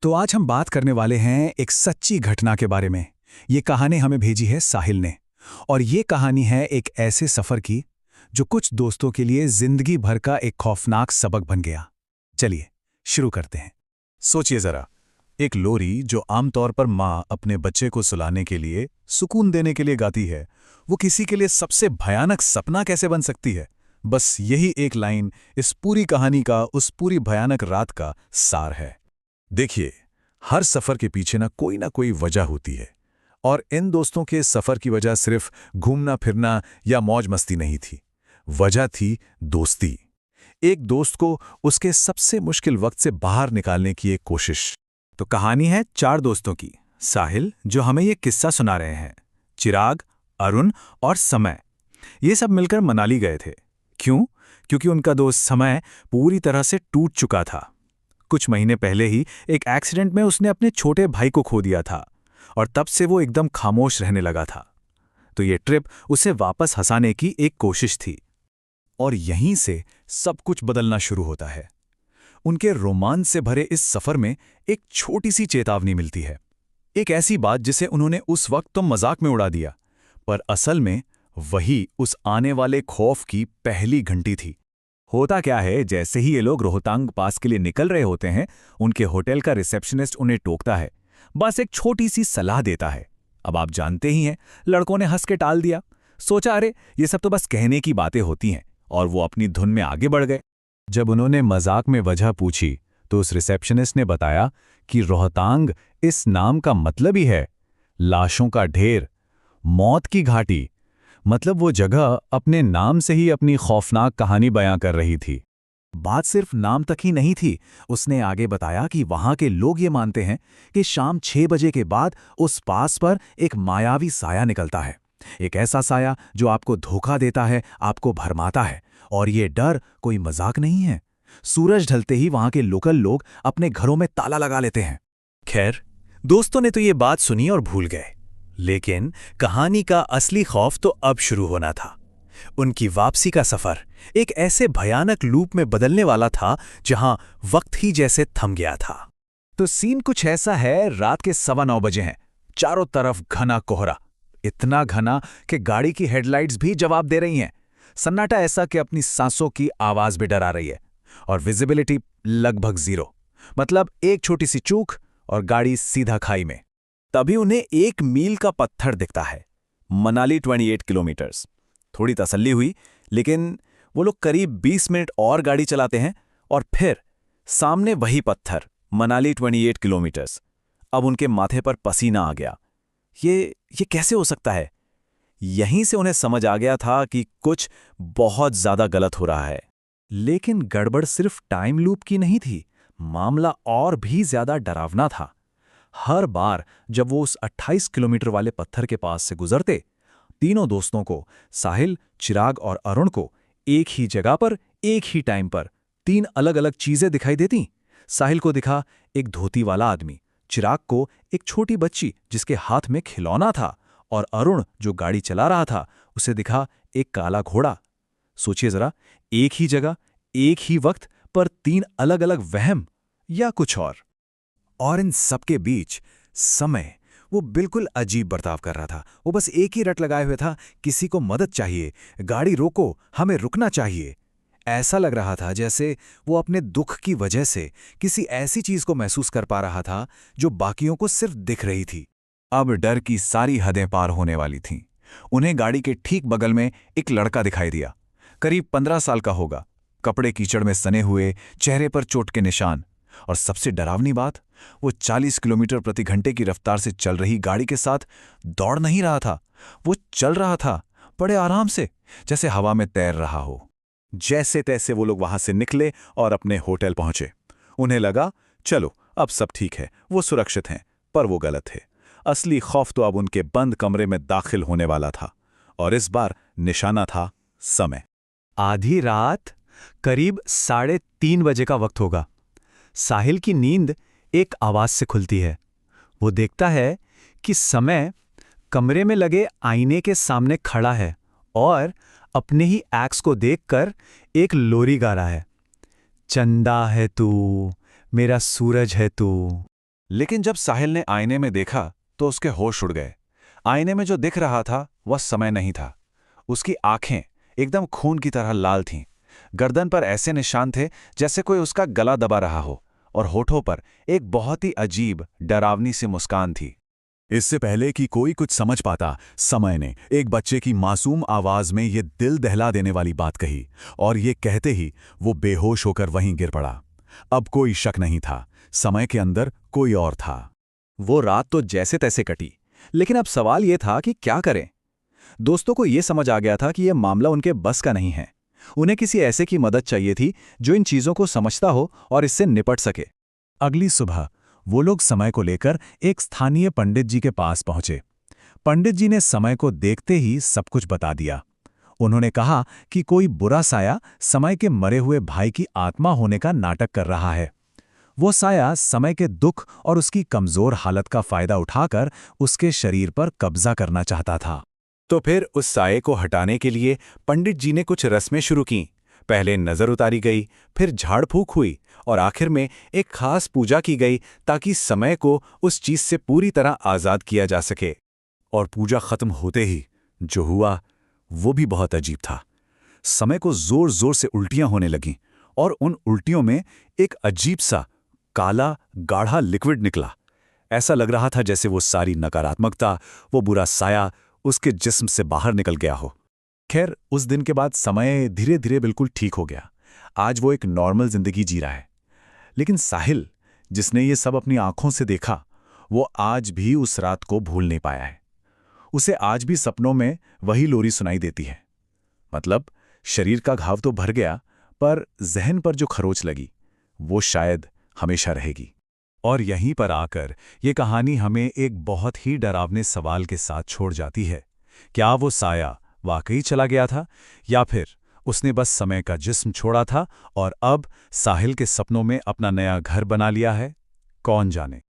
तो आज हम बात करने वाले हैं एक सच्ची घटना के बारे में। ये कहानी हमें भेजी है साहिल ने। और ये कहानी है एक ऐसे सफ़र की जो कुछ दोस्तों के लिए ज़िंदगी भर का एक खौफनाक सबक बन गया। चलिए शुरू करते हैं। सोचिए जरा, एक लोरी जो आमतौर पर माँ अपने बच्चे को सुलाने के लिए, सुकून देने के लिए गाती है, वो किसी के लिए सबसे भयानक सपना कैसे बन सकती है? बस यही एक लाइन इस पूरी कहानी का, उस पूरी भयानक रात का सार है। देखिए, हर सफर के पीछे ना कोई वजह होती है, और इन दोस्तों के सफर की वजह सिर्फ घूमना फिरना या मौज मस्ती नहीं थी। वजह थी दोस्ती। एक दोस्त को उसके सबसे मुश्किल वक्त से बाहर निकालने की एक कोशिश। तो कहानी है चार दोस्तों की। साहिल जो हमें ये किस्सा सुना रहे हैं, चिराग, अरुण और समय, ये सब मिलकर मनाली गए थे। क्यों? क्योंकि उनका दोस्त समय पूरी तरह से टूट चुका था। कुछ महीने पहले ही एक एक्सीडेंट में उसने अपने छोटे भाई को खो दिया था, और तब से वो एकदम खामोश रहने लगा था। तो ये ट्रिप उसे वापस हंसाने की एक कोशिश थी। और यहीं से सब कुछ बदलना शुरू होता है। उनके रोमांच से भरे इस सफर में एक छोटी सी चेतावनी मिलती है। एक ऐसी बात जिसे उन्होंने उस वक्त तो मजाक में उड़ा दिया, पर असल में वही उस आने वाले खौफ की पहली घंटी थी। होता क्या है, जैसे ही ये लोग रोहतांग पास के लिए निकल रहे होते हैं, उनके होटल का रिसेप्शनिस्ट उन्हें टोकता है, बस एक छोटी सी सलाह देता है। अब आप जानते ही हैं, लड़कों ने हंस के टाल दिया। सोचा अरे ये सब तो बस कहने की बातें होती हैं, और वो अपनी धुन में आगे बढ़ गए। जब उन्होंने मजाक में वजह पूछी तो उस रिसेप्शनिस्ट ने बताया कि रोहतांग इस नाम का मतलब ही है लाशों का ढेर, मौत की घाटी। मतलब वो जगह अपने नाम से ही अपनी खौफनाक कहानी बयां कर रही थी। बात सिर्फ नाम तक ही नहीं थी। उसने आगे बताया कि वहां के लोग ये मानते हैं कि शाम 6 बजे के बाद उस पास पर एक मायावी साया निकलता है। एक ऐसा साया जो आपको धोखा देता है, आपको भरमाता है। और ये डर कोई मजाक नहीं है। सूरज ढलते ही वहां के लोकल लोग अपने घरों में ताला लगा लेते हैं। खैर, दोस्तों ने तो ये बात सुनी और भूल गए। लेकिन कहानी का असली खौफ तो अब शुरू होना था। उनकी वापसी का सफर एक ऐसे भयानक लूप में बदलने वाला था जहां वक्त ही जैसे थम गया था। तो सीन कुछ ऐसा है, रात के 9:15 बजे हैं। चारों तरफ घना कोहरा, इतना घना कि गाड़ी की हेडलाइट्स भी जवाब दे रही हैं। सन्नाटा ऐसा कि अपनी सांसों की आवाज भी डरा रही है, और विजिबिलिटी लगभग 0। मतलब एक छोटी सी चूक और गाड़ी सीधा खाई में। तभी उन्हें 1 मील का पत्थर दिखता है। मनाली 28 किलोमीटर्स। थोड़ी तसल्ली हुई, लेकिन वो लोग करीब 20 मिनट और गाड़ी चलाते हैं, और फिर सामने वही पत्थर, मनाली 28 किलोमीटर्स। अब उनके माथे पर पसीना आ गया। ये कैसे हो सकता है? यहीं से उन्हें समझ आ गया था कि कुछ बहुत ज्यादा गलत हो रहा है। लेकिन गड़बड़ सिर्फ टाइम लूप की नहीं थी, मामला और भी ज्यादा डरावना था। हर बार जब वो उस 28 किलोमीटर वाले पत्थर के पास से गुजरते, तीनों दोस्तों को, साहिल, चिराग और अरुण को, एक ही जगह पर, एक ही टाइम पर 3 अलग-अलग चीजें दिखाई देती। साहिल को दिखा एक धोती वाला आदमी, चिराग को एक छोटी बच्ची जिसके हाथ में खिलौना था, और अरुण जो गाड़ी चला रहा था, उसे दिखा एक काला घोड़ा। सोचिए जरा, एक ही जगह, एक ही वक्त पर 3 अलग-अलग वहम, या कुछ और इन सबके बीच समय, वो बिल्कुल अजीब बर्ताव कर रहा था। वो बस एक ही रट लगाए हुए था, किसी को मदद चाहिए, गाड़ी रोको, हमें रुकना चाहिए। ऐसा लग रहा था जैसे वो अपने दुख की वजह से किसी ऐसी चीज को महसूस कर पा रहा था जो बाकियों को सिर्फ दिख रही थी। अब डर की सारी हदें पार होने वाली थीं। उन्हें गाड़ी के ठीक बगल में एक लड़का दिखाई दिया। करीब 15 साल का होगा, कपड़े कीचड़ में सने हुए, चेहरे पर चोट के निशान। और सबसे डरावनी बात, वो 40 किलोमीटर प्रति घंटे की रफ्तार से चल रही गाड़ी के साथ दौड़ नहीं रहा था। वो चल रहा था बड़े आराम से, जैसे हवा में तैर रहा हो। जैसे तैसे वो लोग वहां से निकले और अपने होटल पहुंचे। उन्हें लगा चलो अब सब ठीक है, वो सुरक्षित हैं, पर वो गलत थे। असली खौफ तो अब उनके बंद कमरे में दाखिल होने वाला था, और इस बार निशाना था समय। आधी रात, करीब 3:30 बजे का वक्त होगा। साहिल की नींद एक आवाज से खुलती है। वो देखता है कि समय कमरे में लगे आईने के सामने खड़ा है और अपने ही एक्स को देखकर एक लोरी गा रहा है। चंदा है तू, मेरा सूरज है तू। लेकिन जब साहिल ने आईने में देखा तो उसके होश उड़ गए। आईने में जो दिख रहा था वह समय नहीं था। उसकी आंखें एकदम खून की तरह लाल थीं। गर्दन पर ऐसे निशान थे जैसे कोई उसका गला दबा रहा हो, और होठों पर एक बहुत ही अजीब डरावनी सी मुस्कान थी। इससे पहले कि कोई कुछ समझ पाता, समय ने एक बच्चे की मासूम आवाज में ये दिल दहला देने वाली बात कही, और ये कहते ही वो बेहोश होकर वहीं गिर पड़ा। अब कोई शक नहीं था, समय के अंदर कोई और था। वो रात तो जैसे तैसे कटी, लेकिन अब सवाल ये था कि क्या करें। दोस्तों को ये समझ आ गया था कि यह मामला उनके बस का नहीं है। उन्हें किसी ऐसे की मदद चाहिए थी जो इन चीजों को समझता हो और इससे निपट सके। अगली सुबह वो लोग समय को लेकर एक स्थानीय पंडित जी के पास पहुंचे। पंडित जी ने समय को देखते ही सब कुछ बता दिया। उन्होंने कहा कि कोई बुरा साया समय के मरे हुए भाई की आत्मा होने का नाटक कर रहा है। वो साया समय के दुख और उसकी कमजोर हालत का फायदा उठाकर उसके शरीर पर कब्जा करना चाहता था। तो फिर उस साये को हटाने के लिए पंडित जी ने कुछ रस्में शुरू की। पहले नजर उतारी गई, फिर झाड़ फूक हुई और आखिर में एक खास पूजा की गई ताकि समय को उस चीज से पूरी तरह आजाद किया जा सके। और पूजा खत्म होते ही जो हुआ वो भी बहुत अजीब था। समय को जोर जोर से उल्टियां होने लगीं, और उन उल्टियों में एक अजीब सा काला गाढ़ा लिक्विड निकला। ऐसा लग रहा था जैसे वो सारी नकारात्मकता, वो बुरा साया उसके जिस्म से बाहर निकल गया हो। खैर, उस दिन के बाद समय धीरे धीरे बिल्कुल ठीक हो गया। आज वो एक नॉर्मल जिंदगी जी रहा है। लेकिन साहिल, जिसने ये सब अपनी आंखों से देखा, वो आज भी उस रात को भूल नहीं पाया है। उसे आज भी सपनों में वही लोरी सुनाई देती है। मतलब शरीर का घाव तो भर गया, पर जहन पर जो खरोच लगी वो शायद हमेशा रहेगी। और यहीं पर आकर ये कहानी हमें एक बहुत ही डरावने सवाल के साथ छोड़ जाती है। क्या वो साया वाकई चला गया था, या फिर उसने बस समय का जिस्म छोड़ा था और अब साहिल के सपनों में अपना नया घर बना लिया है? कौन जाने।